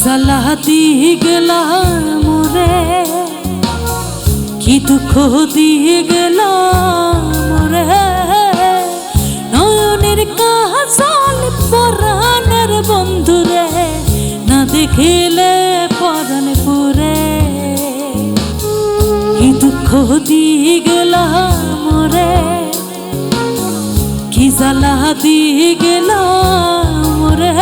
জ্বালা দিয়ে গেলাম মোরে, কি দুঃখ দিয়ে গেলাম মোরে, নয়নের কাজল পরাণের বন্ধুরে, না দেখিলে পরাণ পুরে। কি দুঃখ দিয়ে গেলাম মোরে, কি জ্বালা দিয়ে গেলাম মোরে,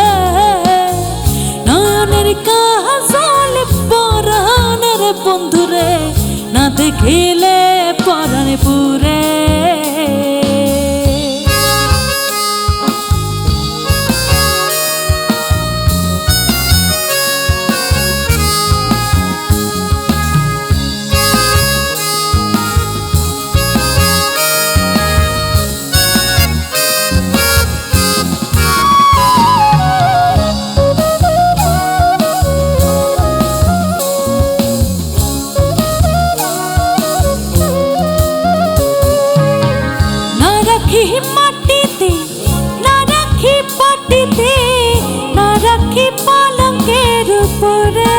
নয়নের কাজল পরাণের বন্ধুরে, না দেখিলে পরাণ পুরে। মাটিতে না রাখি পাটিতে, না রাখি পালঙ্কের উপরে,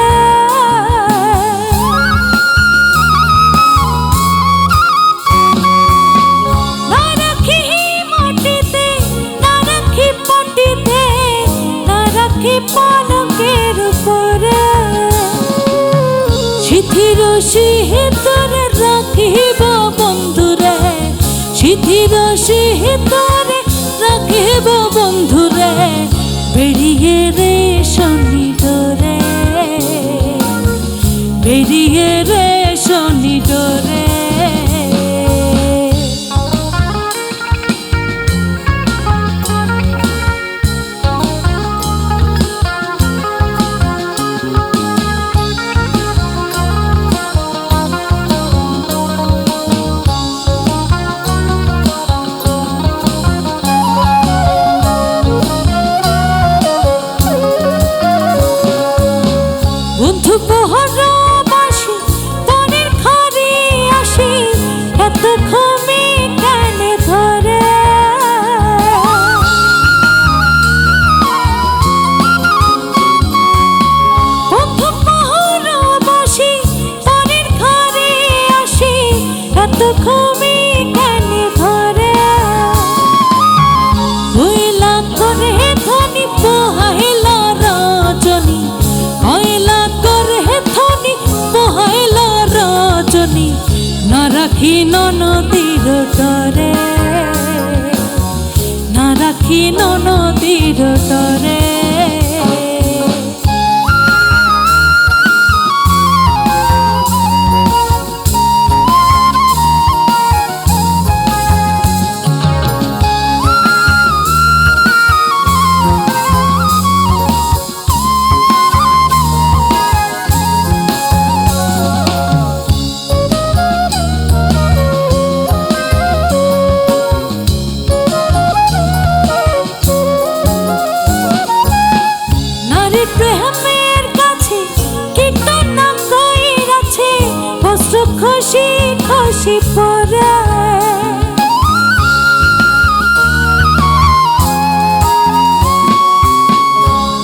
না রাখি মাটিতে না রাখি পাটিতে, না রাখি পালঙ্কের উপরে। শিথির শিহতরে রাখিব বন্ধুরে, শিথির শিহতরে রাখিব বন্ধুরে, বেরিয়ে রে শনি ডোরে, বেরিয়ে রে শনি ডোরে। বন্ধু পহরবাসী পরের ঘরে আসি, এত ঘুমে কানে ধরে, বন্ধু পহরবাসী পরের ঘরে আসি, এত ঘুমে কানে ধরে। হইলা করে ধনী পোহাইলা রজনী, হইলা করে ধনী পোহাইলা রজনী, না রাখি ননদীর ডরে, না রাখি ননদীর ডরে। প্রেমের কাছে কীর্তন কইরাছে, বস্ত্র খুশি খুশি পরে,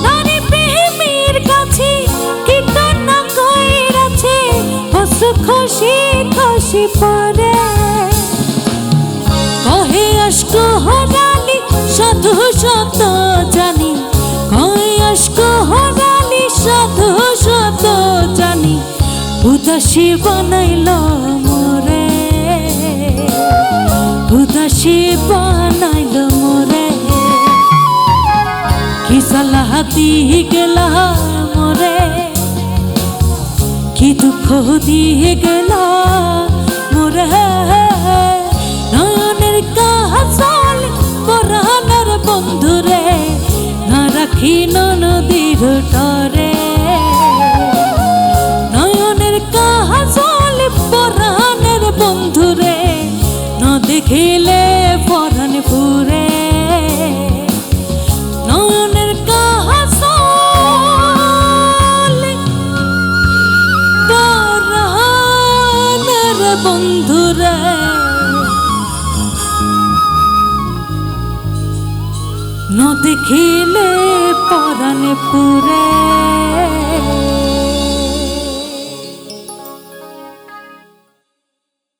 নারী প্রেমের কাছে কীর্তন কইরাছে, বস্ত্র খুশি খুশি পরে। কহে আশক হরালি সাধু সত জানি, কহে আশক হরালি সাধু সত জানি, উদাসী বানাইল মোরে, উদাসী বানাইল মোরে। কি জ্বালা দিয়ে গেলা মোরে, কি দুঃখ দিয়ে গেলা মোরে, নয়নের কাজল পরাণের বন্ধুরে, না রাখি ননদীর ডরে, নয়নের কাজল পরাণের বন্ধুরে, না দেখিলে পরাণ পুরে। নয়নের কাজল পরাণের বন্ধুরে, না দেখিলে